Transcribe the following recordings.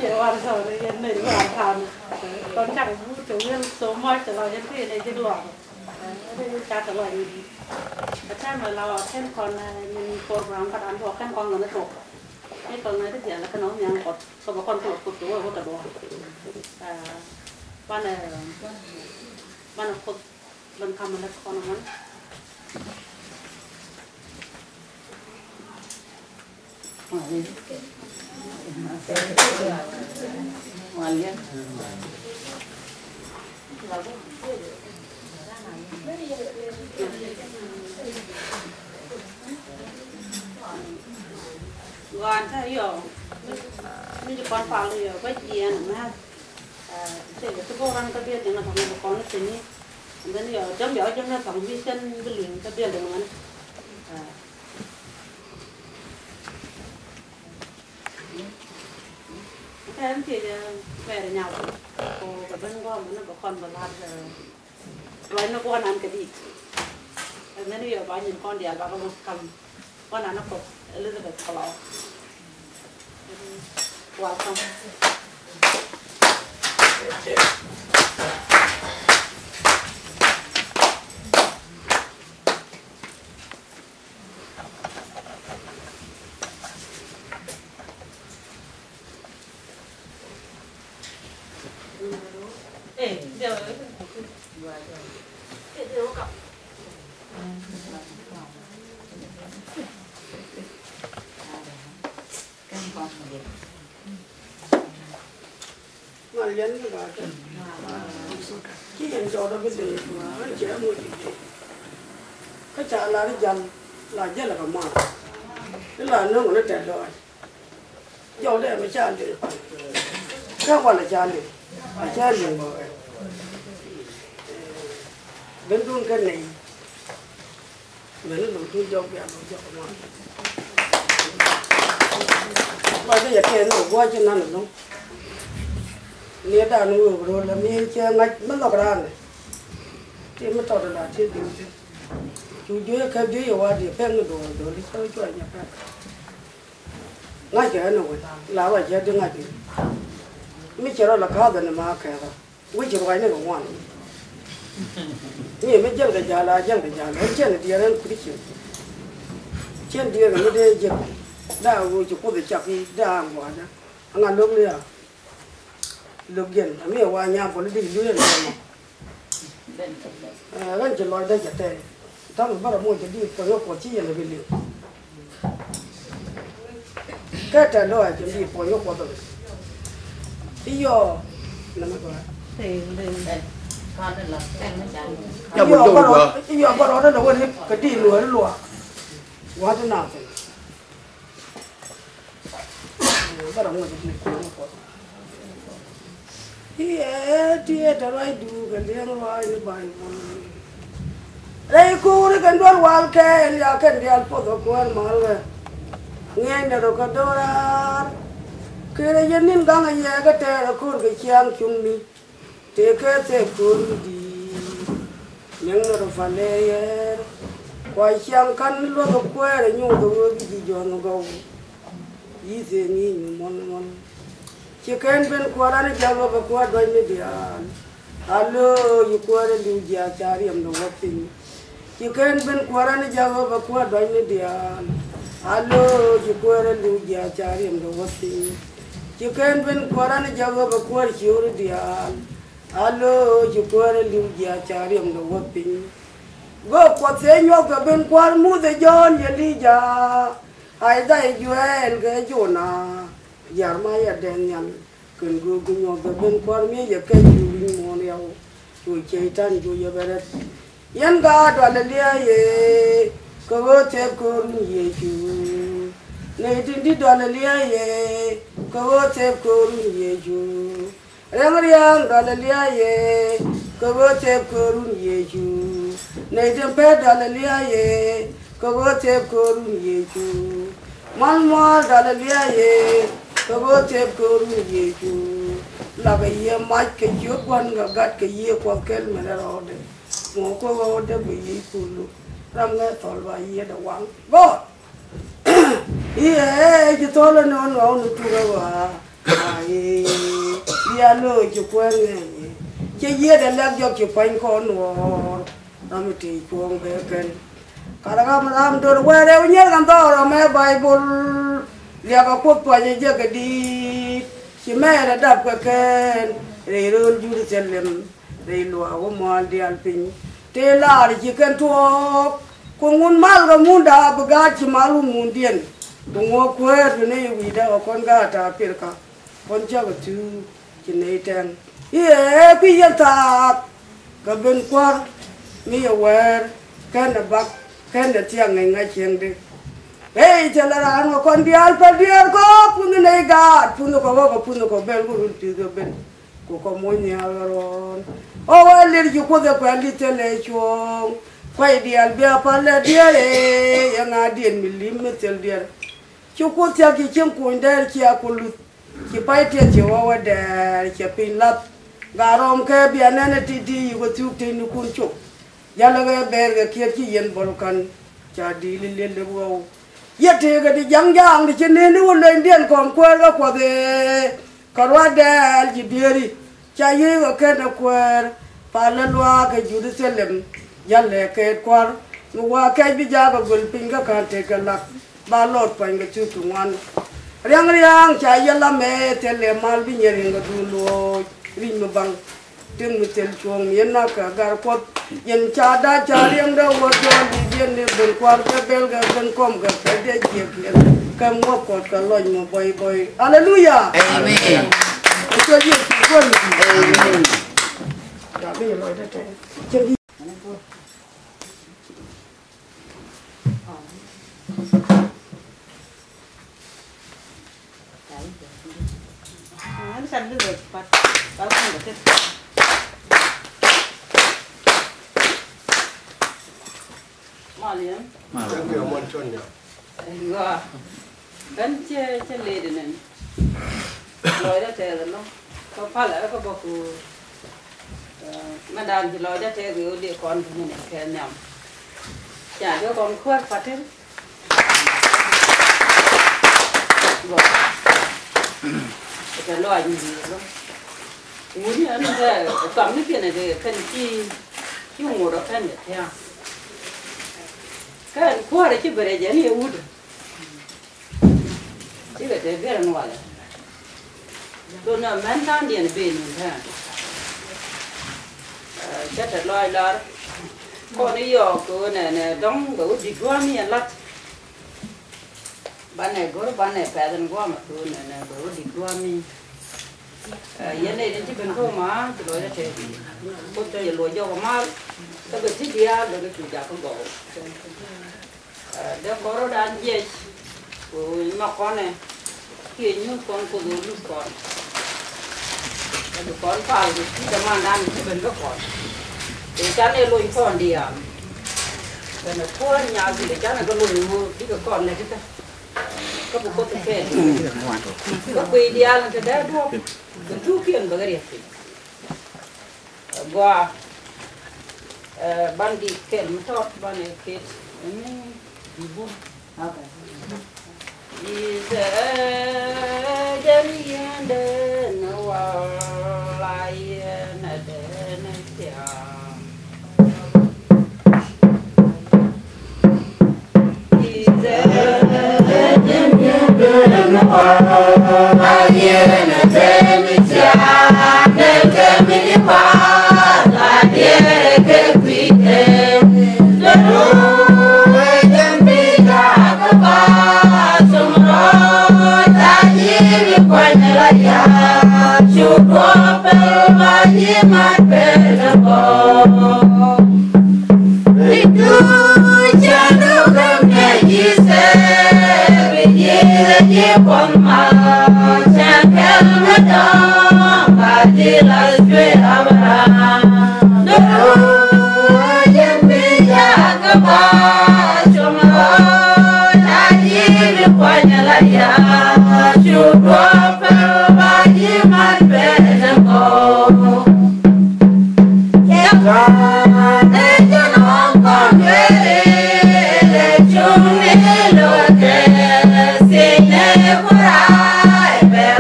chị hoàn rồi đấy này nó hoàn thành con chẳng chủ nhân số mọi trở lại những cái này trên loạt đây cha trở lại cha màเราthêm còn mình program phát án hoặc thêm con người nó thuộc cái con này thì là cái nó nhang cột có một con thuộc chủ ở cái đó ban này cột ban cầm là con nó Ngoài Gòn thế hiểu, mình chỉ còn phải là với gì mà, cái cô răng cái biết là thằng con nó xin đi, nên hiểu chấm nhỏ chấm nó thằng vi chân cái liền cái biết được mà, cái em thì về để nhau, cô cái bên con nó có con vào làm rồi nó con ăn cái gì, nên hiểu bao nhiêu con đẻ bao nhiêu cầm, con ăn nó có Elizabeth Palau. Welcome. Liên cái cái hiện cho đó cái gì mà anh trẻ mua gì cái chả là cái dần là rất là cầm mặt cái là nó mà nó trẻ rồi do đây mà cha đi các bạn là cha đi bên luôn cái này bên luôn tôi cho bé nó cho mà bây giờ cái nó qua cho nó nó Lia đã nuôi rồi là mi chơi ngay mất lọc ra này, thì mất tao là chơi điều chứ, chú dưới cái dưới vào thì phèn nó đồ đi tới chỗ nhà phèn, ngay cái nó vậy, là vậy chơi được ngay cái, mi chơi là khá là mà cái đó, với chơi cái này cũng ngon, mi mới chơi cái giá là chơi này đi ra cũng đi chơi đi ra cái này chơi, đã vô chỗ có thể chắc đi đã mua ra, anh ăn luôn đi à. Lúc dân, mình ở nhà phụ nữ đi du lịch mà, gần chỉ nói đây chỉ thế, tao mình bắt đầu mua chỉ đi phải có cổ chi là vì liệu, cái trả lời chỉ đi phải có cổ đâu, bây giờ làm cái gì, con là em nó chẳng, bây giờ bắt đầu nó đâu cái đi lùa, quá thế nào thế, bắt đầu mua chỉ đi phải có cổ Dia darai du kan dia ngawai ni bai mon. Lai ku ni kan duan wal ke ya kan dia podo kuan mal ke. Ngai na ro ka dorar. Kere yenin gang ya ka te ra kur ke chiang chung ni. Te ke te kur di. Nyang na ro fa le ye. Kwai chiang kan lo ko kwe re nyu do gi jon go. Yi se ni mon. Chicken ben kuarane jago ba kuar doi me dian. Hello, you kuare lugia cari am no wapin. Chicken ben kuarane jago ba kuar doi me dian. Hello, you kuare lugia cari am no wapin. Chicken ben kuarane jago ba kuar chiur dian. Hello, you kuare lugia cari am no wapin. Go kwatse nyo ka ben kuar mu de jon yelija. Ai dai juel ke jona. Yarma ya dengan kun gugunyo ben parmi ya kai yuri moniao tu cheitan ju ya berat yan ga dwala liya ye ko te ko ye ju ne dindi dwala liya ye ko te ko ye ju rangriang dwala liya ye ko te ko ye ju ne dempe dwala liya ye ko te ko ye ju mal dwala liya ye Kau cep kau ni je, laga ye mat ke jod wan gagat ke ye kau kel mana rode, mau kau rode beri pulu, ramai tolba ye dah wang, go, ye, je tolan on nutu kau, ay, lo ju kwen nge che ye de la jo che pain ko no ram ti ko be ken kala ga ram do wa re nye kan do ro me bible lia ga ko pa je je ga di chi me ra dap ka ken re ro Jerusalem re lo a mo di al pin te la ri chi ken to ko ngun mal ga mun da ba ga chi malu mun dien ngo ko ne wi da kon ga ta pir ka con cháu của chú chị này trang ye bây giờ ta cái bên qua mi ở ngoài cái là bắc cái là chiang ngày ngày chiang đi hey cho là anh con đi al pa đi al có phun này gạt phun nó có bên của chú cái bên của con muốn nhà rồi ô lên chú có thể quay đi tele chuông quay đi al bia pa le đi re yang ada milimeter dia chú có thể cái chiang cuốn đây chia cuốn ki paite che wawa da ke pin lap garom ke bi anana tidi go tukte ni kun cho yalla ga ber ga ke ki yen bolkan cha di le wo yete ga di jang di chene ni wolle ndien kon ko ga ko de karwa da ji bieri cha ye ga ke na ko pa la lwa ga Jerusalem yalla ke kwar mu wa ke bi ja ga gol pin ga kan te ga lak ba lot pa ga chu tu wan riang cha yalla me tele mal bi nyeri nga dulo rin mo bang tem mu tel chong yen na ka gar ko yen cha da cha riang da wo jo di yen ne ben kwar ka bel ga ben kom ga ka de je ka mo ko ka loy mo boy hallelujah Amen. ko ji ko amen ya be loy da te nó xanh được bắt bao nhiêu được mà liền Nhiều món chôn nhỉ. rồi cái chơi lê được này lôi ra chơi rồi nó có phá lại có bao nhiêu mà đàn thì lôi ra chơi rồi để con thì này cái nhầm chả cho con khoét phát hết rồi cái loài gì đó, muốn ăn cái tầm cái kia này thì cần chi ngồi đó cần được theo, cái khoa đấy chứ về giờ này uống, chứ về giờ về là ngoài, tôi nói mấy tháng điện về nữa ha, chắc là loài đó, con ấy giờ cái này đóng cái gì quá mi lát. Ban này phải đến qua mà tôi này bữa đi qua mi, giờ này đến chỉ bên cô má chỉ nói là thế, cô chơi lùi cho má, cái việc thích dia rồi cái chủ nhà không có, để có rồi đàn gì, rồi mà con này, kia như con cô rồi lúc con phải thì chỉ cho mang đàn chỉ bên có con, để cha này lùi con đi à, cái này con nhà gì để cha này có lùi cái con này chứ có một con kẹt, có quỳ đi ăn thì đã đua, cái chú kiên bữa cái gì, qua ban đi kẹt một thọt ban này kẹt, đi buôn, đi giờ dân yên đến vào lại đến chợ.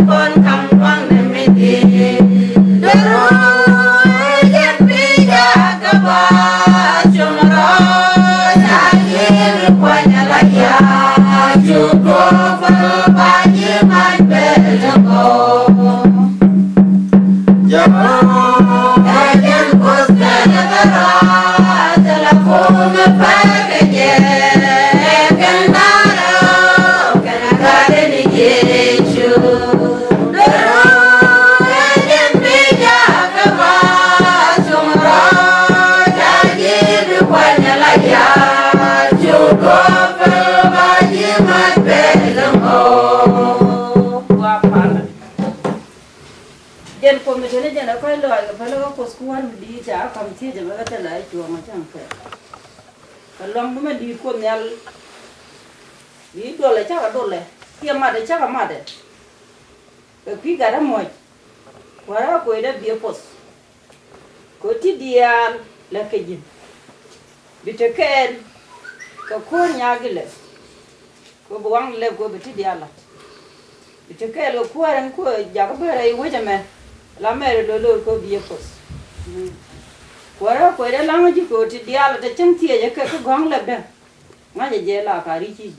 Con dân con mình thế này dân nó coi lời cái phải là có school đi trả cầm thiết thì mới có thể lấy chuồng mà chẳng phải cái lòng nó đi con nhà đi đồ lại chắc là đồ lại kia mà để chắc là mà để cái quý cái đó mồi quá đó coi đó bia post có tí dia là cái gì bị thế cái con nhà cái lệ có buông lệ có bị tí dia là bị thế cái lo qua anh có giờ có bây giờ vậy mà làm mẹ rồi có bia post quá đó coi đó làm gì có tí dia là để chân thiệt cái gong lệ đó ngay giờ là cái gì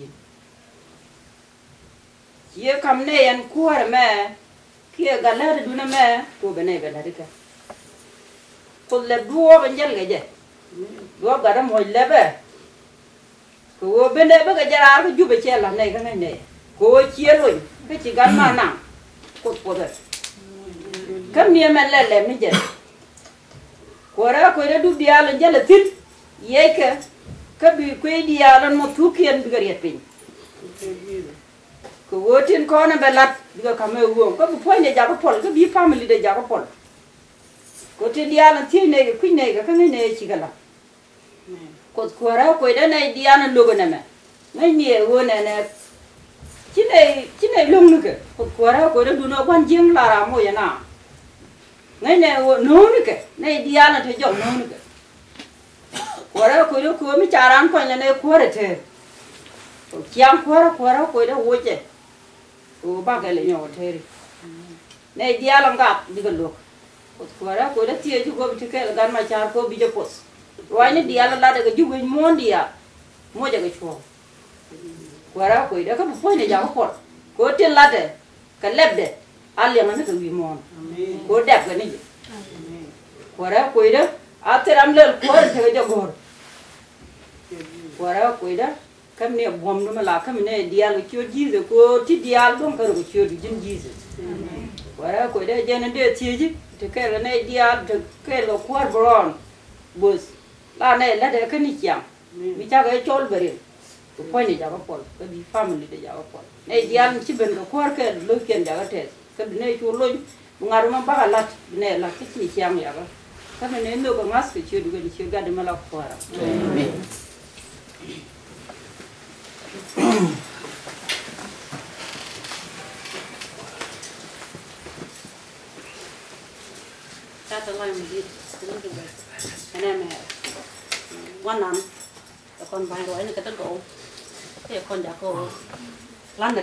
ye kam ne yan kuwar me kia galar duna me ko bene bela dika ko le duo banjal gaje duo gara mo lebe ko bene be gajara ko jube chela ne kan ne ko chielo ke ci gan ma na ko poder kam ni me lele mi je ko ra ko re du diala jala tin ye ke bi ko diala mo tukien bi gariet pin ko wotin ko na belat diga kame wo ko bu poine ja ko pol ko bi family de ja ko pol ko tin diala ti ne ko ne ga kan ne ci gala ko ra ko da ne diana logo na me ngai ni wo ne ne ci ne long nu ke ko ra ko da du no ban jing la ra mo ya na ngai ne wo no nu ke ne diana te jo no nu ke ko ra ko do ko mi charan ko ne ko re te ko kyang ko ra ko da wo je o ba cái lệ nhỏ thế này dia làm gap đi cái lúc có ra có đã tiệt chú có bị cái là gan mà char có bị cái post rồi này dia là cái chú cái món dia mua cái chua có ra có đã cái phơi này giá có có tiền là đấy cái lép đấy ăn liền nó cái bị món có đẹp cái này có ra có đó à thế làm lên có thế cái gor có ra có đó kam ne bom no mala kam ne dial ko jize ko ti dial don ka ro ko jin jize wara ko de jena de tiji te ka ne dial te ka lo kwar bron bus la ne la de ka ni kyam mi ta ga chol bere ko ko ni ja ko pol ko bi family de ja ko pol ne dial ci ben ko kwar ka lo ken ja ga te ka ne chu lo ngar ma ba lat ne la ki ci kyam ya ga ka ne no ko mas ke ci du ga ni ci ga de mala kwara ta tới lại một đi cũng được vậy anh em mẹ quan năm còn vài rồi này cái tấn cổ thì con giả cô lăn được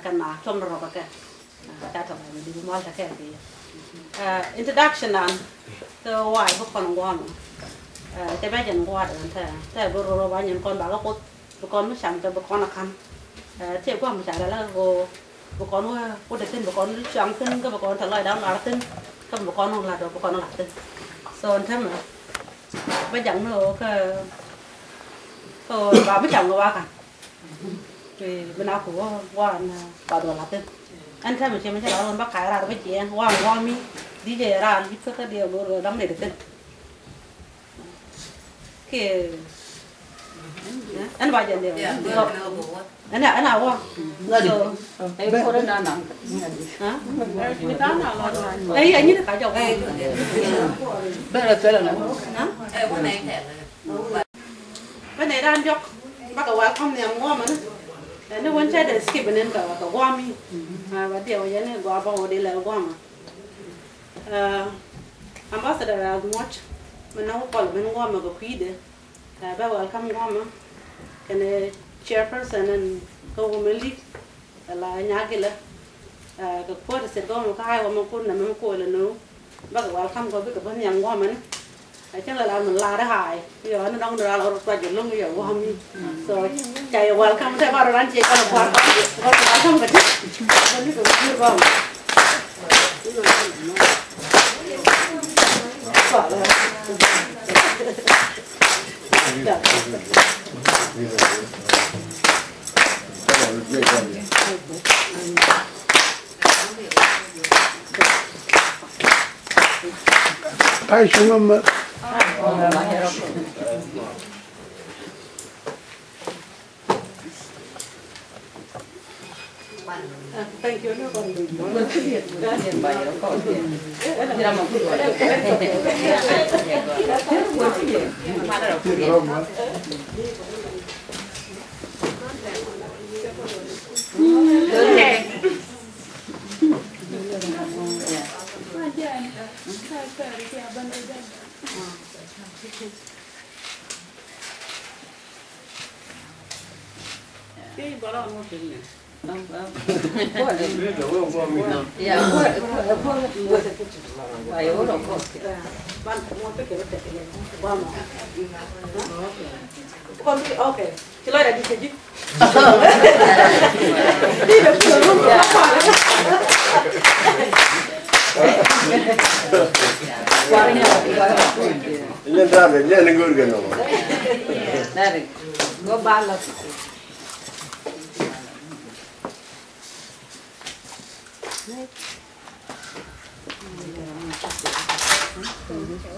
cái nào trong đó rồi cái ta tới lại một đi mua cái gì introduction an cái why có con ngon cái bé chân qua được thế bữa rồi bao nhiêu con bảo nó con mới sáng cho con là khăn thì qua một sáng là cô con cô để tin con sáng tin cái con thật lời đó là tin không con không là được con nó là tin rồi thế mà bây giờ nó cái bà mới chồng nó qua cả thì bên nào cũng qua bảo đồ là tin anh thấy mình xem cái đó bác khải ra với chị em qua mi đi về ra đi cái điều rồi đóng để được tin cái anh bao giờ đều anh nào qua Em có đến nào hả đấy anh như cả chồng bây giờ chơi là bên này đang chọc bắt đầu không nhầm ngon mà nó vẫn chơi để skip nên cả qua mi và điều như này qua bao đi lại qua mà ambassador là watch mình nấu còn mình qua mà có khí đấy bây giờ không qua mà cái này chairperson and government là nhà cái là cái cô thì sẽ có một cái mà cô là mình cô là nó bác bảo không có biết cái vấn nhàng qua mình chắc là mình la đã hại bây giờ nó đang ra là qua chuyện luôn bây giờ qua mi rồi chạy vào không thấy bao lần chạy qua là qua không cái chứ vẫn cứ chưa vào Ai xuống mà Thank you no con. Cái bảo nó một chuyện này. Ok, chị nói là đi chơi chứ. Đi được chưa luôn rồi. Nhân ra về nhân lên gương nó. Đây, có ba lần.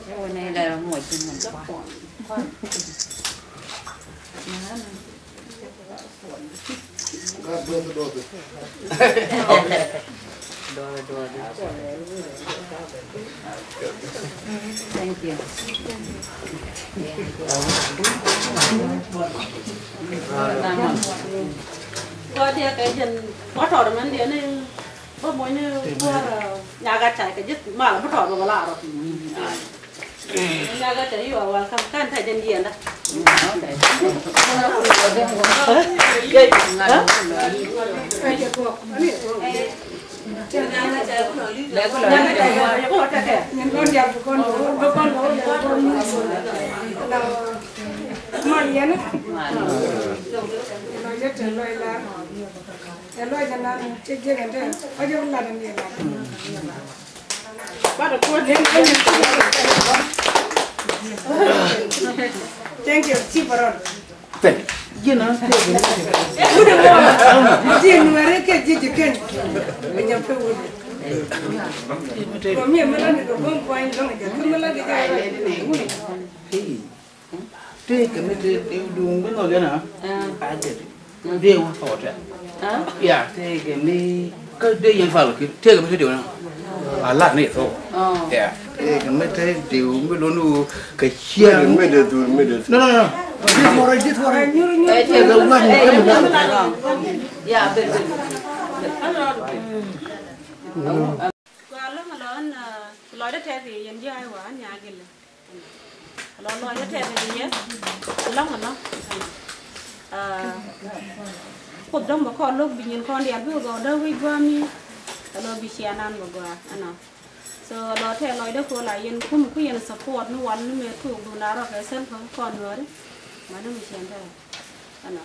Cái này là ngồi trên mình khoan. Thank you. Qua thì cái dân bắt thỏ mình đi này, bắt mỗi này qua nhà gà chạy cái dứt mà là bắt thỏ vào là rồi. Nhà gà chạy vào vào không can thay dân điền đó. Lấy cái lời này con đẹp con mà yên nó rất là loài lá loài cho nên chết chết cái đó ở chỗ là làm gì bắt được con lên thank you super You know, Jin mare ke ji ken. Nya pe wo. Ko mi mala ni ko bon point dong ja. Ko mala ke ja. thế cái mấy cái đường bên ngoài cái nào? À, thế điều họ trẻ. Dạ, thế cái mấy cái đâyยังphải là cái thế cái mấy cái điều nào? À, lát này thôi. Dạ, thế cái mấy cái điều mấy luôn luôn cái chia Mấy đứa tụi mấy đứa. No. Đi thôi. Thế Thế là ngoài một cái mình dạ bên Qua lúc mà lớn lối đất theo thì dân dai quá nhà kia là lối đất theo thì nhé lắm mà nó cột đông mà con lúc bị nhìn con đẹp vừa gọi đâu với qua mi lối bị xe nan mà qua anh nào so lối theo lối đất của lại dân cũng có dân support nó quấn nó mệt thuộc đồ nào rồi cái sân không còn nữa đấy mà nó bị xe đây anh nào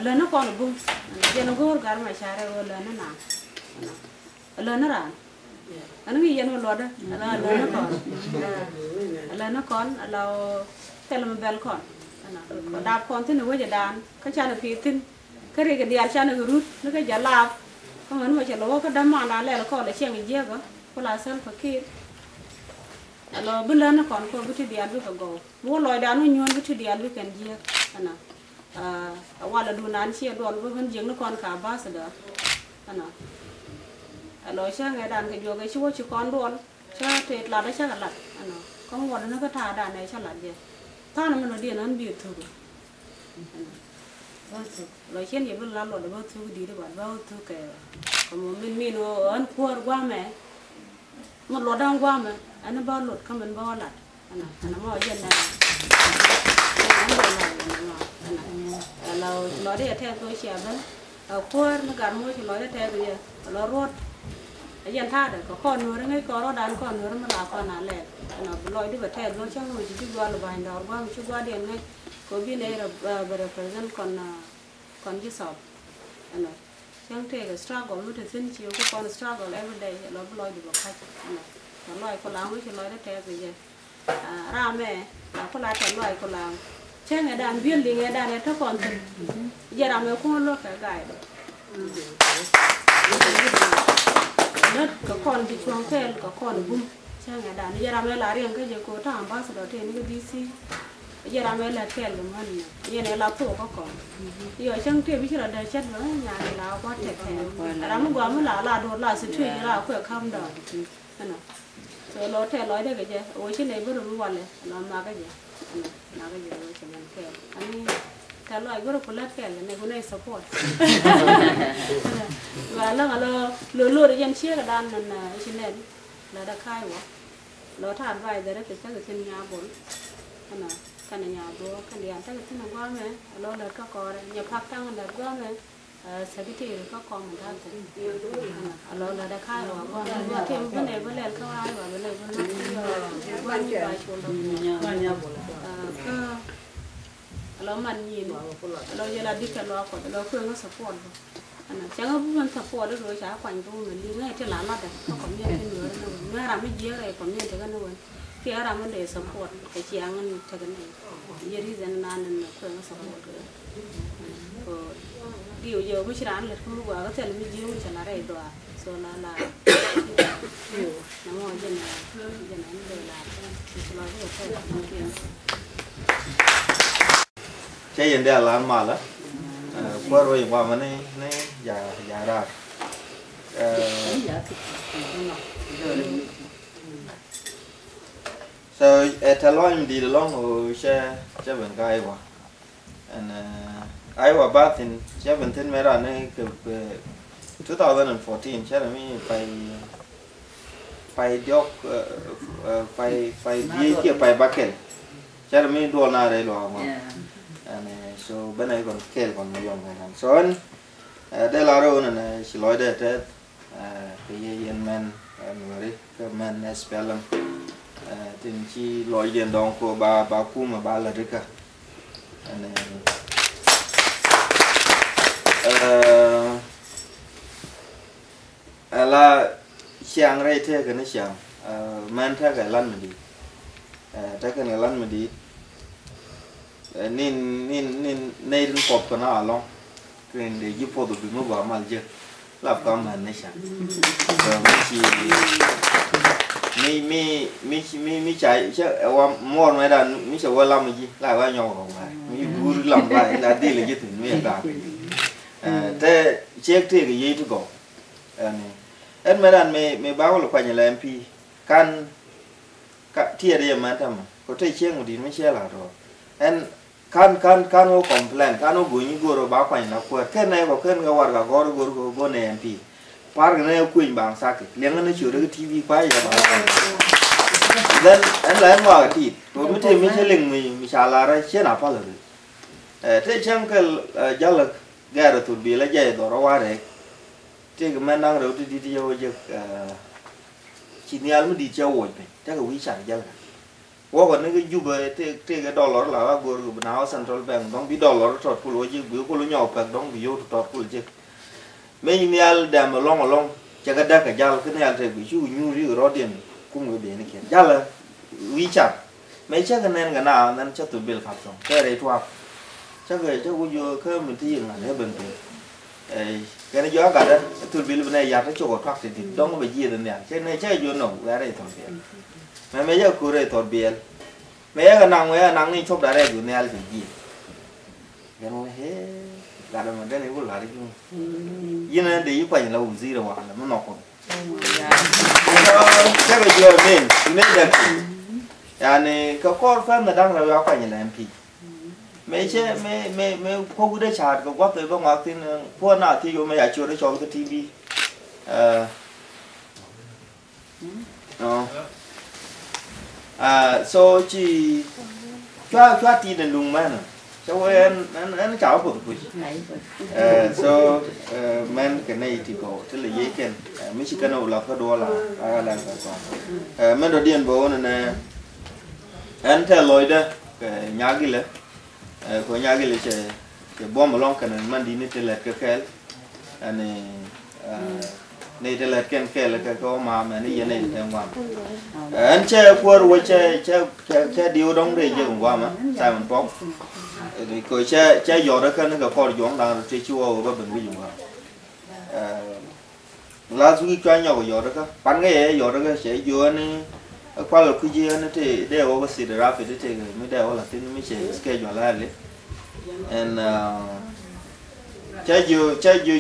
lên nó còn ở bung dân nó gor gar mà xả ra lên nó nặng lên nó ra anh nghĩ dân nó lọt đó lên nó còn là theo là mình bel còn đạp con thế nữa với đàn cái cha nó phi tin cái này cái đèn cha nó rút nó cái giả lạp không phải mà chỉ là cái đám mà là còn là chuyện gì vậy có là sân phải kia là bên lên nó còn có cái đèn với cái gấu mua loài đàn nó nhon với đèn với cái gì anhว่าเราดูนั้นเชียร์ดอนว่ามันยิงนครขาบ้าเสด็จอันนั้นเราเชื่อไงด่านกันอยู่ไงชั่วชิคอนดอนเชื่อเทศลาได้เชื่อกันหลัดอันนั้นก็หมดนั้นก็ท่าด่านในเชื่อหลัดเดียวท่านั้นมันเดียวนั้นบีบถูกเราเชื่ออย่างเป็นลาหลอดเราถูกดีด้วยบ้านเราถูกแก่ก็มันมีโน่อันขวดว่าแม่มันหลอดดังว่าแม่อันนั้นบ้านหลอดเขาเป็นบ้านหลัดอันนั้นมันเอาเย็นได้เราได้แทนตัวเชียร์นั้นขั้วนักการมือที่เราได้แทนตัวเรารดยันท่าเด็กก็ข้อนู้นไงก็เราดันข้อนู้นมันลาข้อนั้นแหละเราลอยด้วยแทนเราช่างมือที่ว่าเราบานดาวว่าช่วยว่าเดียนไงก็วินัยเราบริเวณก่อนที่สอบอันนั้นช่างเทกับสตราก่อนรู้ถึงสิ้นชีวิตก็ก่อนสตราก่อน every day เราลอยด้วยพัดเราลอยคนล้างไม่ใช่ลอยได้แทนตัวราแม่เราคนล้างแต่ลอยคนล้างเช่นไงด่านเบี้ยลิงไงด่านเนี่ยถ้าก่อนถึงอย่าทำให้คนโลกแก่ๆนั่นก็ก่อนที่ช่วงเทลก็ก่อนบุ้มเช่นไงด่านอย่าทำให้หลายเรื่องก็จะโกรธทางบ้านสะดวกเทนี่ก็ดีสิ giờ làm mấy là kẹt luôn hơn giờ này là phụ có còn giờ chẳng tiền biết là đời chết nữa nhà này là có thể thèm làm một mới là đột là sự chuyện là khỏe không đời anh nào rồi lo thèm nói đây cái gì ôi trên này vừa đượcวันเลยlàm mà cái gì mà cái gì rồi chẳng hạn kẹt anh thèm nói vừa được lát kẹt này cũng này support và nó lừa để dân chia cái đàn là trên này là đã khai quá lo thàn vài giờ đó từ chắc là trên nhà bốn anh nào cái này nhà bố cái này chắc là trên nhà con này lo là có cò này nhà phát tăng là có này sẽ biết thì có con mình ta cũng lo là đã khai rồi con và thêm cái này với lại có ai và với lại con nó vài chỗ lo mình nhìn lo giờ là đi cái lo còn lo phương nó support chẳng có buôn support được rồi chả quanh tôi mình đi ngay trên lá lót đấy nó còn nhiều cái nữa nó làm cái gì này còn nhiều cái nữa thì ở làm vấn đề support cái chị ăn cho cái này giờ đi dân nan nên phương nó support rồi điều giờ mới chỉ ăn được không qua có thể là mới nhiều chỉ là đây rồi so là điều nó ngồi dân này đều là lo cái này chơi dân đây là mà đó qua rồi qua mà này già ra so ta lo mình đi được long rồi xe bên cái quá and I was back in 17 mấy ra này 2014 chắc là mình phải dọc phải đi kia phải Bakel chắc là mình đua na đây rồi mà and so bên này còn kêu còn nhiều người so đây là rồi này chỉ nói đây thế cái gì men người cái men spelling tin chỉ nói điện đồng của bà cu mà bà là được cả là sáng rồi thế cái này sáng men thế cái lần mình đi thế cái này lần mình đi nên nên cọp cái nào long cái này giúp phụ được nó vào mà chứ làm công mình này sao mi chạy chứ mua mấy đàn mi sẽ qua làm gì lại qua nhau rồi mà mi vui làm lại là đi là gì thì mi làm thế check thì cái gì thôi có em mấy đàn mi báo là qua nhà là MP can thi ở đây mà thầm có thể check một tí mới check là rồi em kan o complain kan o bunyi goro ba kwa na kwa ken na ko ken ga war ga goro go ne MP par ga ne ku in bang sakit lenga na chu de TV kwa ya ba then en la ma ti to mi te mi cheling mi sala ra che na pa le te chang ka jala ga ra tu bi la je do ro wa re te ga men nang ro ti yo je chi ni al mi di che wo pe ta ga wi sa jalaว่าคนนี้ก็ยูเบอร์ที่ก็ดอลลาร์แล้วกูรู้เป็นเอาเซ็นทรัลแบงก์ต้องบิดอลลาร์ทอดกูรู้จีบิวกูรู้หยอกแบบต้องบิวทอดกูรู้จีไม่มีอะไรเดมลองจะกระดักกับยาขึ้นให้อะไรบิวยูริรอเดียนกุ้งกับเบียนี่เขียนยาเลยวิจารไม่ใช่กันแน่นกันหนานั้นจะตัวเบลขับส่งแค่ไรทั่วจะเกิดจะกูยูแค่เหมือนที่อย่างนั้นเบิ่งตัวแค่นี้ย้อนกันนะตัวเบลเป็นอะไรอยากให้โชว์ทักษิณต้องไปยีนเนี่ยใช่ไหมใช่ยูนหนุ่มอะไรทำเบียmấy giờ cứ rồi thổi bia mấy cái năng này chụp đã đây rồi nè thì gì cái nó hết là đâu mà cái này cũng là đấy chung yên là để phải là gì đâu mà nó nọ còn chắc là giờ mình nên được yani có fan là đang là phải như là MP mấy chứ mấy không có để chart có quá tới bao ngạc tin phun nào thì mấy ai chưa để cho cái TV so chỉ cho tí đến lùng mà cho anh cháu của tôi so men cái này thì có tức là dễ khen mấy chỉ cần nào là có đua là cái con men đồ điện bố này anh theo lối đó cái nhà gì đấy có nhà gì đấy cái bom mà long cái này mình đi nít lẹt cái anh này để lẹt cái là cái mà này này em qua anh chơi qua rồi chơi điều đông để chơi qua mà sai mình bóng thì coi chơi gió đó cái nó có phò gió đang chơi chua và bình ví dụ là suy cho nhau gió đó cái bán cái gió đó cái sẽ gió này qua là cứ gì nó thì để over see the rapid thì mới để là tin mới chế schedule lại and Chai you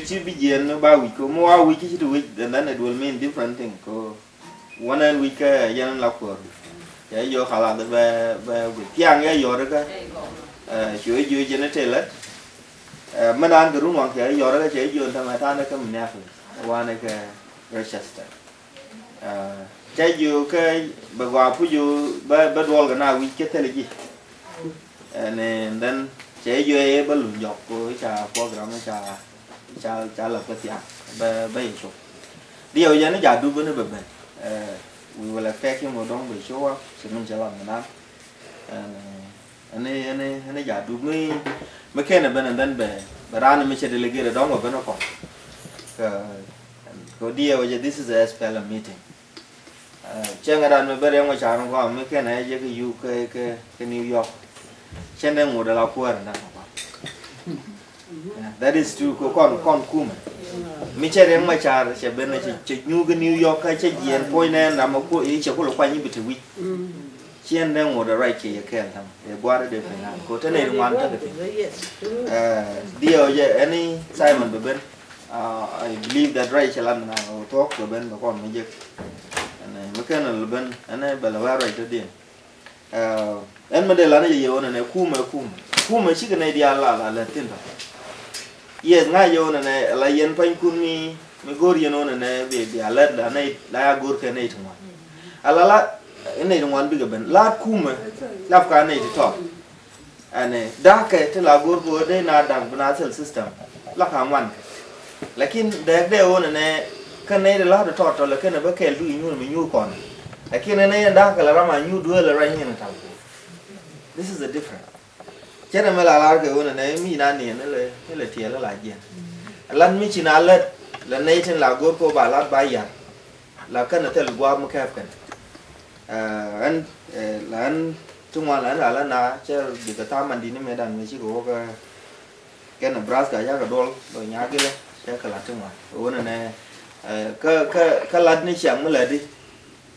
chi begin no ba week mo a week chi week and then it will mean different thing ko one and week yan la ko ya yo khala da ba week yang ya yo da ka chu ju je na tele manan ga run wan ka yo da ka che yo ta ma ta na ka mna fa wa na ka Rochester chai you ka ba wa pu you ba dol ga na week ke tele ji and then chế duy bơ lùn dọc của trà program trà lập cái tiệm bây giờ điều gì nó giả đu với nó bền we will affect him or don't be sure thì mình sẽ làm cái đó anh giả đu mấy cái này bên anh về và ra nên mình sẽ delegate đó mà bên nó còn có điều gì this is a SPL meeting chẳng hạn là bây giờ ngoài trà nó có mấy cái này như cái UK cái New York trên đây ngồi là lao quên đó, that is true. Con cùm, mình chơi đến ngoài trà sẽ bên này chỉ New York hay chơi gì anh point này là một cô ý chỉ có lúc quay như bị thủy, trên đây ngồi là right kia kèm thằng để qua để phải làm, cô thế này ngoan thật đấy, điều gì any Simon bên bên, I believe that right sẽ làm nào talk bên và con mới dịch, này mấy cái này là bên, anh ấy bảo là right đó điểm. Anh mới để lại cái gì vậy này kuma chỉ cái này đi là tin thôi. Yes ngay vậy này là yên phải kun mi gor yên này bị là này là gor cái này thôi. Là cái này đồng anh bị cái bên là kuma là cái này thì thôi. Anh này đã cái thì là gor đây là đằng bên asal system là hàng man. Lakin để này cái này là được thôi là cái này phải kêu đuôi mình nhu còn. Lakin này đã cái là mà nhu đuôi là ra như này thôi. This is a different. Chứ là mới là cái vấn này mi na niên nó là thiệt là gì? Lần mi chỉ là lần này trên là gối cô bà lát bay giờ là cái này theo qua một cái phần. Anh là anh trung hoa là lần nào chứ bị cái tham ăn đi nên mấy đàn mới chỉ có cái này brass cả giá cả đô rồi nhá cái đấy cái là trung hoa. Vấn này cái lần này chẳng mới là đi.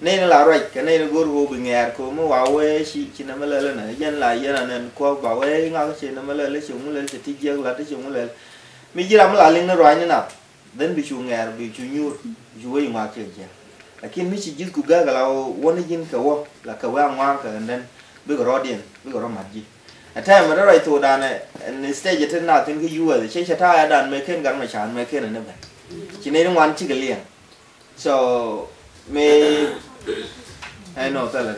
Nên là rồi cái này là guru bị nghèo cô mới vào quê chỉ nó mới lên này dân là nên cô vào quê ngon cái nó mới lên chúng lên thì dân là chúng lên mình chỉ làm là lên nó rồi như nào đến bị chúng nghèo bị chúng nhu chú ấy ngoài chơi chơi là khi mình chỉ giúp cô gái là muốn nhìn cầu là cầu ngoan cái nên biết rõ điện biết rõ mặt gì thế mà nó rồi thôi đàn này stage thế nào thì cái view thì sẽ thay đàn mấy cái gần mà chán mấy cái này nữa chỉ nên ngoan chỉ cái liền so I know that là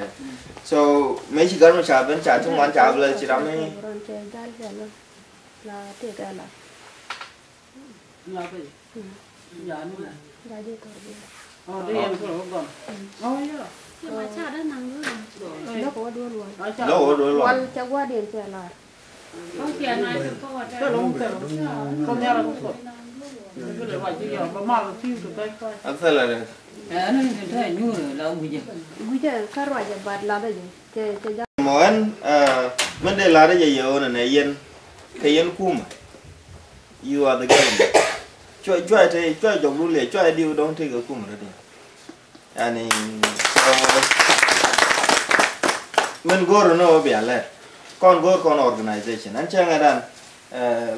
so mấy chị gần mà chả bên chả trong quán chả lên chỉ đam mê là thế cái là là cái dạ nó là đi thôi đi em có còn ôi nhưng mà cha đã nắng rồi nó có đua luôn đâu rồi quan cho qua điện trở lại không tiền này thì có cái lông không nhau là không có cái lời hỏi chứ giờ mà mang phiêu từ đây coi anh thấy là nó thấy nhu rồi là ông gì bây giờ các loại vật bát là cái gì cái món vấn đề là cái gì vậy này yên cái yên kuma you are the government cho dòng luôn liền cho điều don't take a kuma rồi đi anh mình go rồi nó bị alert con go con organization anh chẳng hạn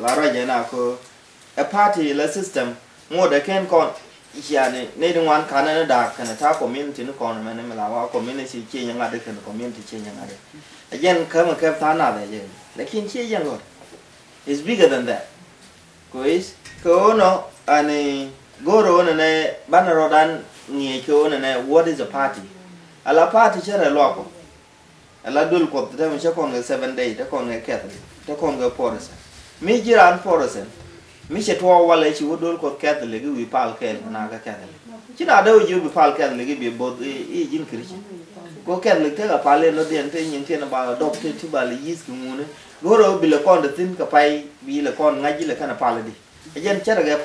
là ra vậy nào cô a party la system ngồi để khen con yani ne dun wan kana da kana ta community no kon men me la wa community che yang ade kana community che yang ade again kama ka ta na da je lakin che yang go is bigger than that ko no ani goro ne banaro dan ngi ko ne what is a party ala party che re lo ko ala dul ko ta me che kon 7 days ta kon ke ta kon go porous mi jiran porous mi se to wala ci wodol ko kedle gi wi pal kel na ga kedle ci na daw ju bi pal kedle gi bi bod e jin kristi ko kedle te ga pale no den te nyin te na ba dok te ti ba le yis ku ngune goro bi le kon de tin ka pai bi le kon ngaji le kana pale di e jen chara ga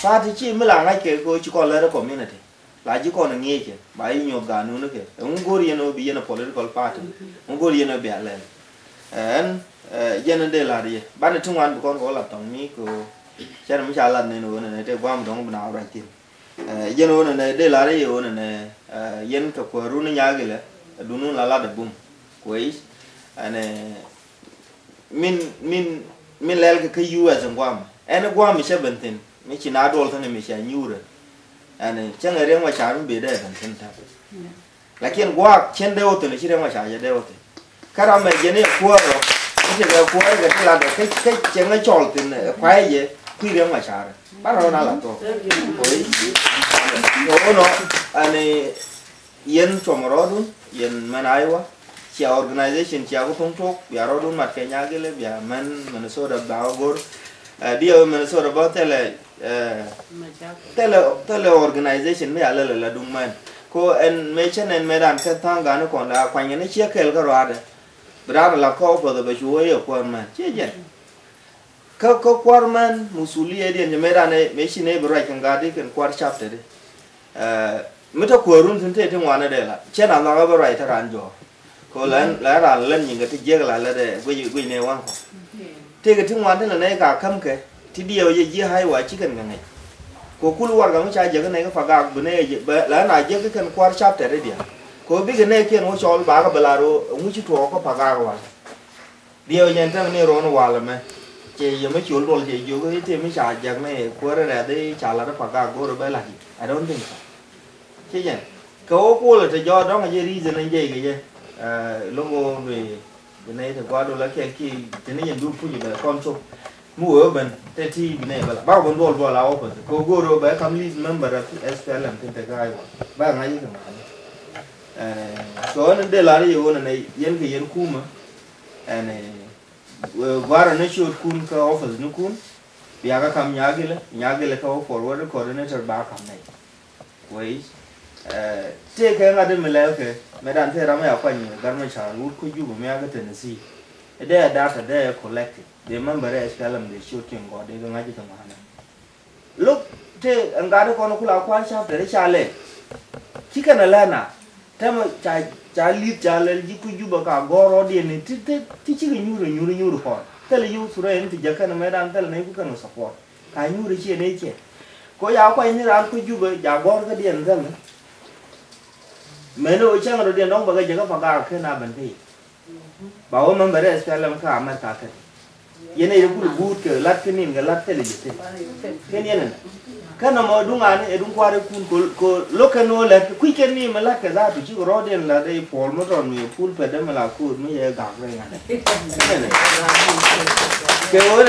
party ci mi la ngai ke ko ci ko le community la ji ko na ngi ke ba yi nyo ga nu ne ke ngori yeno bi yeno political party ngori yeno bi ale en dân đây là gì ban trung an con có là tổng mỹ của cha nó mới trả lần này nữa này để qua một đống nào rồi tiền yen wona ne de la re wona ne yen ka ko ru ni nyagile dunu la la de bum kwais ane min lel ka US ngwam ene gwam mi shebentin mi china dol tan mi sha nyure ane changa re ma cha be de bentin ta lakin gwa chen de oto ni chire ma cha ya de oto kara me jene ko ro ni ga ko ga la de ke chenga chol tin kwai ye kui re ma cha ba ro na la to oi no ane yen chomorodun yen manaiwa chia organization chia ko thong thok bia ro dun mat ke nya gele bia man Minnesota ba gor dia Minnesota ba tele organization me ala la dum man ko en me chen en medan ka thang ga no kon la kwan ne chia kel ka ro ade bra la ko for the bashu ye ko man che je ka ko kwar man musuli e dia medan me shine bra kan ga de kan kwar chapter de mita ko run tin te ngwana de la chen na ga ba rai ta ran jo ko lan la ran len yin ga ti je la de gui ne wa ko te ga tin ngwan te ne ka kam ke ti dio ye ji hai wa chi kan ngai ko kul war ga mu cha je ga ne ga fa ga bu ne la na je ga kan kwar chap te dia ko bi ga ne ke no chol ba ga bala ro mu chi to ko fa ga wa dio yen ta ne ro no wa la me che ye me chul dol je yo ga te mi cha je ne ko ra de cha la fa ga go ro ba la ji I don't think so che yen ko ko la te jo đó là reason anh je ga je logo về cái này thì qua đồ lá kẹt kia cái này nhận đúng phu gì là con chúc mua ở bên thế thì cái này là bao bốn đô vào lao phần cô cô rồi bé tham lý member of SPLM trên thế cái ba ngày gì cả số nên đây là cái gì này yên cái yên khu mà này qua rồi nó shoot kun cái office nó kun bây giờ kam nhà cái là cái forward coordinator ba kam này vậy thế cái ngày đó mình lấy cái mấy đàn thế ra mấy học anh gần mấy chàng út cứ giúp mấy cái Tennessee, đây là data đây là collected, để member SPLM để shooting qua để cái ngay trong hàng lúc thế anh gái đó con nó cứ lao quan sát để trả lời, chỉ cần là na, thế mà trả lời chỉ cứ giúp cả goro đi này, thì chỉ cái nhuru thôi, thế là nhuru sura anh thì giờ cái mấy đàn thế là này cũng cần support, cái nhuru chỉ này chứ, có giáo quan như là cứ giúp giờ goro cái điện thế này mấy nơi chẳng rồi điện nóng bây giờ có phải cái nào bên thì bảo mình bây giờ SPLM cả mà cả cái vậy này cũng bút cái lát cái nín cái lát cái gì cái này cái nào mà đúng anh đúng qua đấy cũng lúc cái nó là quy cái này mà lát cái ra thì chỉ có rõ điện là đây phổ mà rồi mình phun phải đấy mà là phun mới giờ gặp đây này cái ối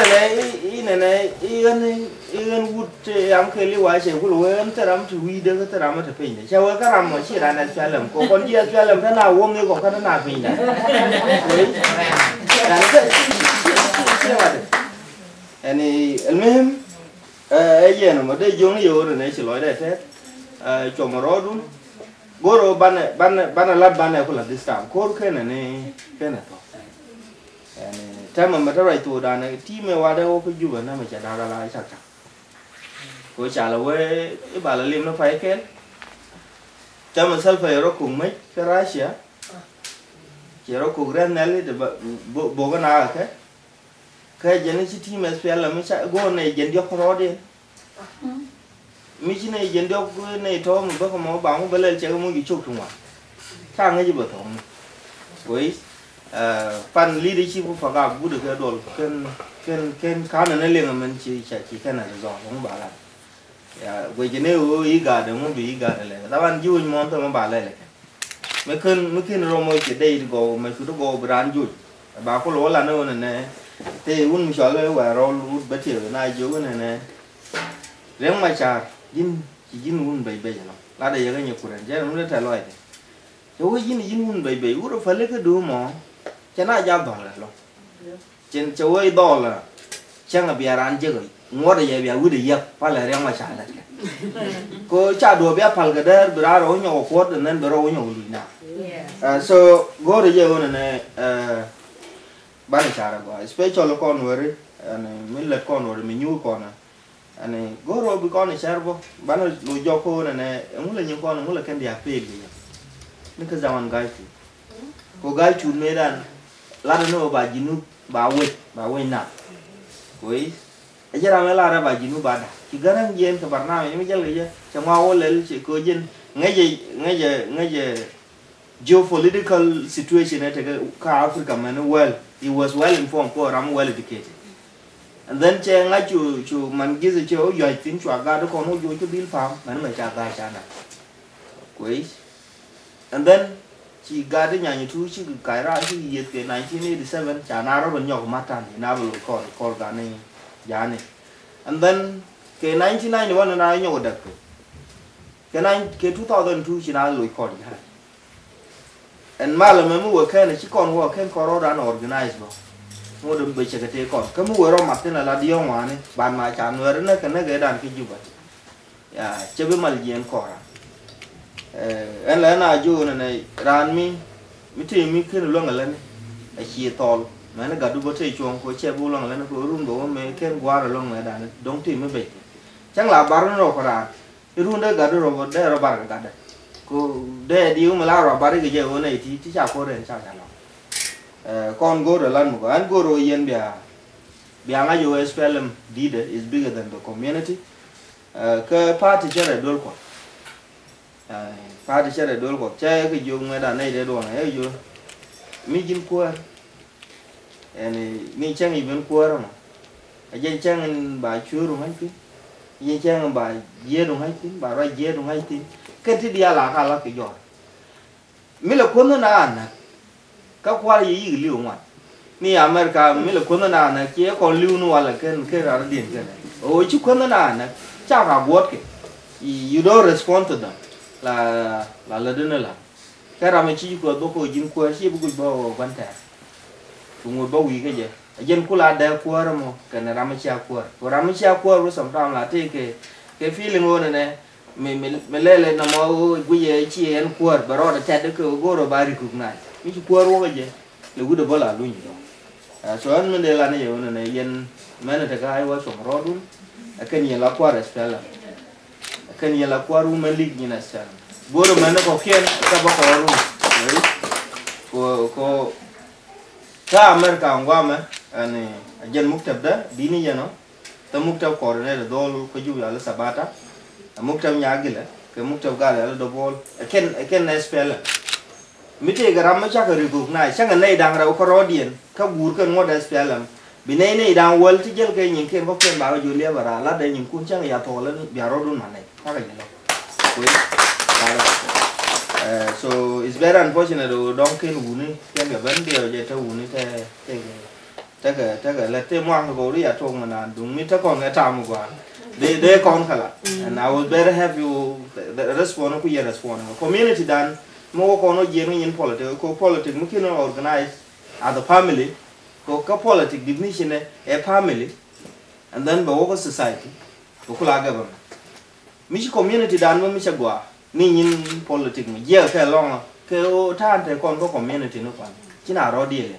này yên bút am cái li quá chơi cũng lối em ta làm chú ý được ta làm mà thật phình này chơi cái làm mà chỉ là này chơi làm có con chia chơi làm thế nào ôm như có cái nào phình này đấy là cái chơi mà anh em ấy giờ mà đây giống như rồi này chỉ nói đây thế cho mà rõ đúng bố rồi ban lát ban này cũng là discount có cái này thôi thế mà cái này tụi đàn này tí mà qua đây có giúp nó mà chả đào ra lại chắc cô trả là với cái bà là liêm nó phải kết cho mình sẽ phải rồi cùng mấy cái ra xía chỉ rồi cùng ra này để bộ cái nào cái dân chỉ team SPL là mình sẽ go này dân điok rồi đi mình chỉ này dân điok này thôi mình bắt không bảo không phải lên chơi không có gì chụp đúng không sang cái gì bật thòng với fan leadership của phật giáo được cái đồ cái khá là nó liền mình chỉ cái này rồi không bảo là với cái nếu ý gà được muốn bị ý gà này ta ban vui món thôi mà bảo lại mấy khi rồi mới chỉ đây thì go mấy thứ đó go brand vui bà có lỗ là nó này thì un mình chọn cái quả rồi un bắt chiều này chú cái này riêng mà chả chỉ un bảy bảy là đây cái nhiều cuốn chứ nó rất là loại chú cái un bảy bảy un phải lấy cái đồ mà cho nó giao đỏ là trên chú ấy đỏ là chẳng là bia ăn chứ rồi ngó đây bia uống được phải là riêng mà chả là cô cha đồ bia phal cái đó bữa rồi nhau quất nên bữa rồi nhau lì nào so go đây giờ này bạn chả là gọi special con người mình lật con người mình nhu con này go rồi bị con này chả rồi bạn lùi do cô này muốn là những con muốn là cái gì à phê gì nên cái zaman gai cô gai chun mấy đàn lá nó bà jinu bà quay nè quấy ấy ra mấy lá ra bà jinu bà đã chỉ garang jen ke barna mi jal ge cha ma wole ci ko jen ngaje geopolitical situation at Africa man well he was well informed for ram well educated and then che nga chu man gize che o yo tin chu aga do kono jo chu bil farm man ma cha ga cha na quiz and then chi ga de nya ni tu chi kai ra chi yet ke 1987 cha na ro nyok matan na bu ko ga ne ya ne and then ke 1991 na nyok da ke 2002 chi na lo ko ya and malam mu wa kana chi kon wa ken ko ro da organize bo mo dum be che te kon ka mu ro ma tena la dio wa ne ban ma cha no na ka na ga dan ki juba ya che be mal yen ko ra en la na ju na ran mi ti mi ken lo ngala ne a chi tol ma na ga du bo te chong ko che bu lo ngala ne ko rum do me ken gwa ra lo me dan dong ti me be chang la bar no ko ra ru nda ga do ro de ro bar ga da cô để điều mà lao rồi bà đi cái giờ này thì chả có đến chả chả lo con go rồi lần một anh go rồi yên bia ngay US film leader is bigger than the community cái party chơi là đôi quạt party chơi là đôi quạt chơi cái dùng người đàn này để đồ này dùng mi jin qua mi chăng even qua rồi mà dân chăng bà chưa rồi hay chứ dân chăng bà dê rồi hay chứ bà ra dê rồi hay chứ cái thứ dia là khá là cái giỏi mình là quân na anh các quan gì liu mà mi America mình là quân na anh chỉ còn liu nữa là cái ra điện cái này ôi chú quân na anh chắc là buốt cái you don't respond to them là đơn là cái ra mình chỉ có bố cô dính qua chỉ bố cô bao quan trọng cũng một bao gì cái gì dân cô là đeo qua rồi mà cái này ra mình chia qua rồi xong rồi là cái feeling này mình lên nó mau bây giờ chỉ ăn quạt bà rồi chặt được cái gỗ rồi bà đi cục này mình chỉ quạt rồi vậy là cứ được bao là luôn vậy số anh mình để là này vậy này dân mấy người ta hay qua sống rồi đúng cái gì là quạt là cái gì là quạt luôn mình lịch như này sao gỗ rồi mình nó có khiên cái bao quạt luôn đấy có cái America qua mà anh dân mục tập đó đi như vậy nó tao mục tập quạt này là đôi có dụ là sabata mục trong nhà gila cái mục trong gala là double ken SPL mite garam ma chaka rigu na changa nei dang ra ko rodien ka gur kan ngod SPL bi nei dang wal ti jel ke nyin ken ko ken ba ju le bara la de nyin kun changa ya to la bi ro dun manai ka ga yelo so it's very unfortunate don't ken uni ken ga ban dio je ta uni ta ga la te mwang go ri ya thong mana dung mi ta kon ga tam gwa they con kala and I was very happy the response ku ye response community dan mo ko no je no in politics ko politics mu kino organize as a family ko ka politics definition a family and then bo society ko kula government mi community dan mo mi chagwa ni in politics mu je ka long ke o tan te kon ko community no kwan china ro die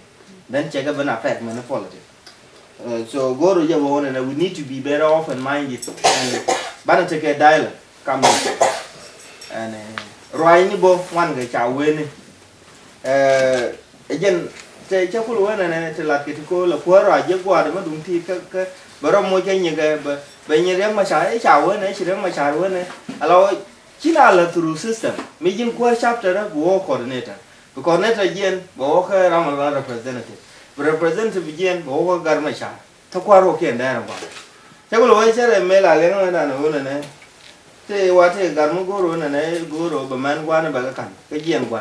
then check up na affect man politics so go to your own and we need to be better off and minded and better take a dialogue come and right ni bo one ga cha we ni again te cha ku lo na te lat ke ko la ko ra je kwa de ma dum ti ka baro mo che ni ga be ni re ma cha e cha we ne chi re ma cha we ne alo china la through system mi jin ko chapter ra bo coordinator ko coordinator jen bo ka ra ma representative representative jen bo ko gar ma cha ta kwa ro ke nda ra ba cha ko lo we che re me la le no na no ne te wa te gar mo go ro ne go ro ba man kwa ne ba ka kan cái jen kwa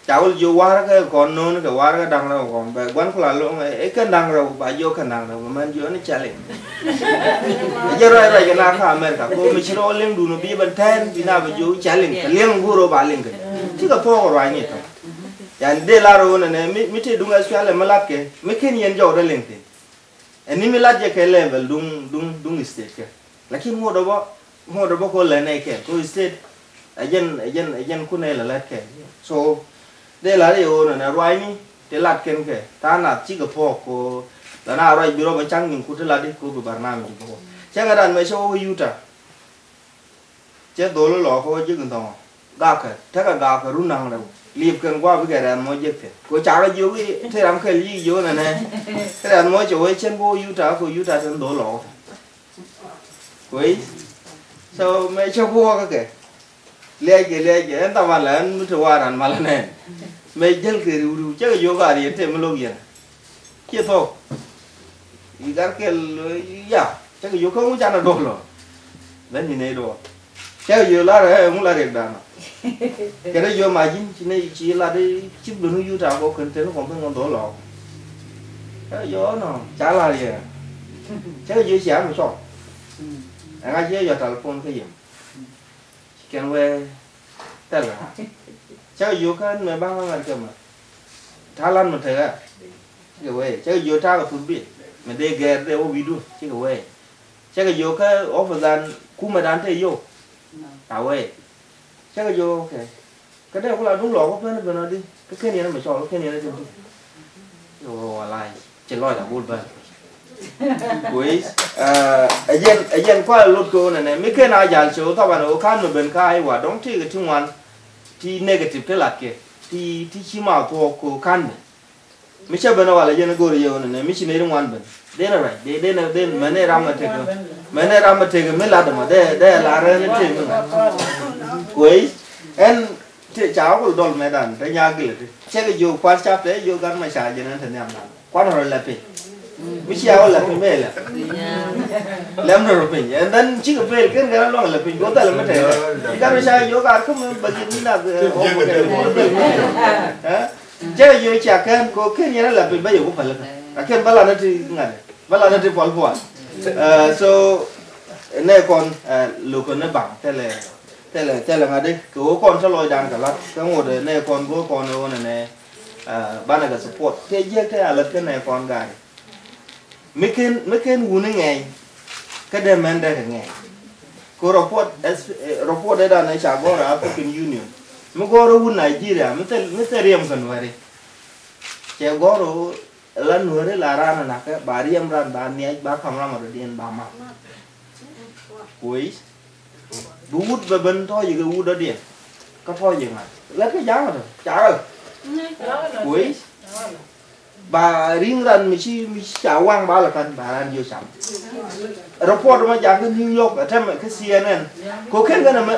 cháu vô quá cái con nó cái quá cái đằng nào còn về quán là luôn ấy cái đằng nào bà vô cái đằng nào mà mình vô nó chả liền giờ rồi cái nào cả mình cả cô mình chỉ lo lên đủ nó bị bệnh then vì nào mà vô chả liền cái liền vô rồi bà liền cái chứ có thôi rồi nhỉ thôi yani de la rồi này mi thì đúng là xóa mà lát cái mấy cái nhân giàu đó liền thì anh mi lát cái level đúng state cái là khi mua đó có lên này cái có state ajen ku này là lát cái so đây là điều này rồi mi để lát ken ke ta na chỉ có phô ko là na rồi biro mà chẳng những cụ thể là đi cô bị barna mình có chẳng cái đàn mấy số yuta chết đồ lò ko chứ còn tao gà cái thế cả gà cái run năng đâu liệp ken qua với cái đàn mới chết cái cô cháu là vô cái thế làm cái gì vô này cái đàn mới chỗ ấy trên vô yuta trên đồ lò Quấy. So mấy cho vua cái kì. Lê kì em ta mà là em thua rằng mà là nè. Mấy dân kì rù chắc là vô gà đi em thêm lô kìa. Kia thôi. Ý gắt kì dạ. Chắc là vô không có chán là đồ rồi. Đến như này đồ. Chắc là vô lá rồi em cũng là đẹp đàn. Cái đó vô mà chỉ là đi chip đường nó vô trào có cần thế nó còn cái ngon đổ lọ. Cái đó vô nó chả là gì. Chắc là vô xả một số. Anh ai chơi giờ telephone cái gì? Can we tell her? Chắc là vô cái người băng ngàn kìa mà. Thái Lan một thời á. Cái way. Chắc là vô trao cái phút biết. Mình đi ghé để ô video. Cái way. Chắc là vô cái offer dan cú mà đàn thế vô. Cái way. Chắc là vô ok. Cái đấy cũng là đúng lọ có phải nó đi. Cái này nó mà cho cái này nó đi. Rồi lại chỉ lôi là buồn vậy. Cuối again qua lột cô này mấy cái nào dàn số tao bảo nó khăn nó bên cái và đóng thì cái chung one thì negative cái là cái thì chỉ mà cô khăn mấy cái bên nào là dân cô rồi này mấy cái này đúng one bên đây là right đây mấy này ram mà thế mấy là đầm đây là ra nên thế cuối em thì cháu của đồn mẹ đàn cái nhà kia chứ cái dù quan sát đấy dù gắn mà xài cho nên thành em làm quan rồi là gì Michelle là cái mẹ là làm rồi mình and then chỉ có về cái đó là mình có thể là mấy thế cái đó sai vô cả không bao giờ như là chứ giờ chả cái có cái này là mình bây giờ cũng phải là cái bao là nó thì ngay bao là nó thì fall fall so này còn lúc nó bằng thế là ngay đây cố con sẽ lôi đàn cả lát cái một này còn cố con này ban này là support cái gì cái là cái này còn gài mấy cái nguồn này cái demand đây này có report đây là này chả có là African Union mấy có rồi Nigeria mấy cái riêng cần vậy chả có rồi lần nữa đấy là ra là cái bà riêng ra bà này bà không làm được điên bà mà cuối bút về bên thôi gì cái bút đó điên có thôi gì mà lấy cái giá mà rồi chả rồi cuối bà riêng rằng mình chả quăng bà là cần bà ăn nhiều sắm report mà chẳng cái New York ở trên cái CNN có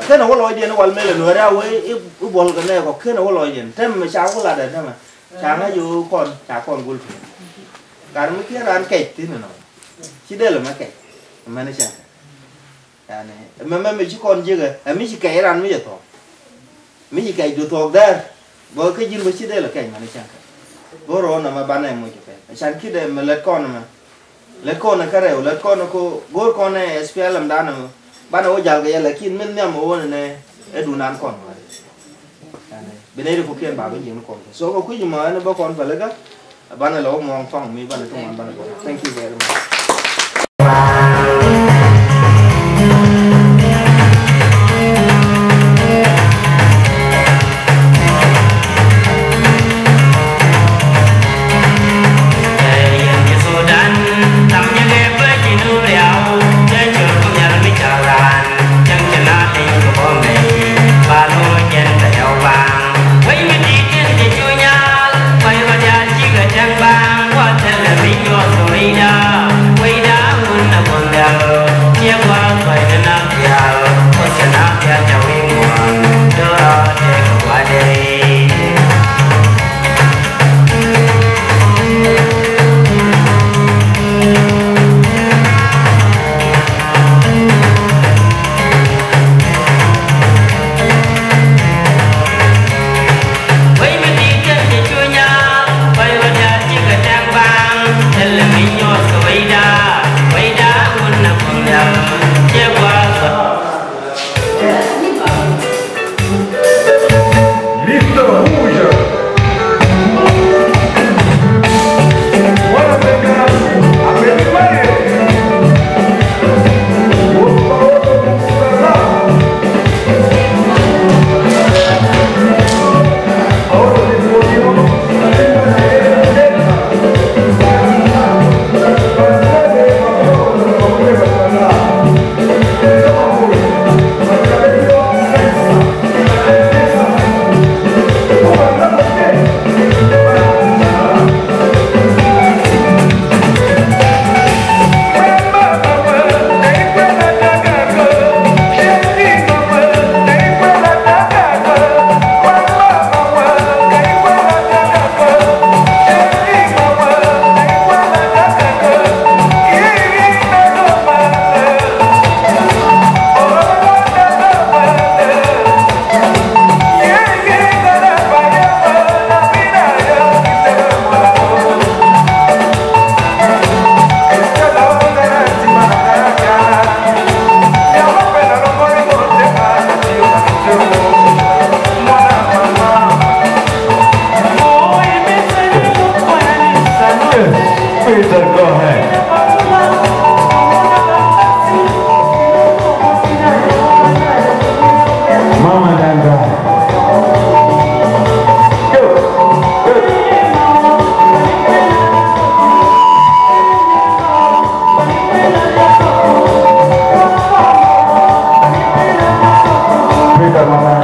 cái nào có lôi điện nó còn mấy lần nữa ra với bol cái này có cái nào có lôi điện trên mà sao có là đấy mà chẳng hay dù còn chả còn gul cái mấy cái ăn kẹt thế nào chỉ đây là mấy kẹt mà nó chẳng mà mình chỉ còn chưa cái mình chỉ kẹt ăn mới được thôi mình chỉ kẹt được thôi đấy bởi cái gì mà chỉ đây là kẹt mà nó chẳng bố rồi mà ban này mới chụp sáng khi đấy mà lật con này cái rồi lật con nó cô bố con này SPL làm đàn mà ban đầu giờ cái là khi mình nhầm ô này đủ nán con rồi bên đây được kiện bảo cái gì nó còn số có quý gì mà nó bố con phải lấy cái ban này là ông mong phong mi ban này không ban này thank you very much. Bang, what tell me your story now?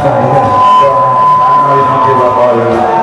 Hãy subscribe cho kênh Ghiền Mì Gõ để không bỏ lỡ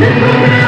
Thank you.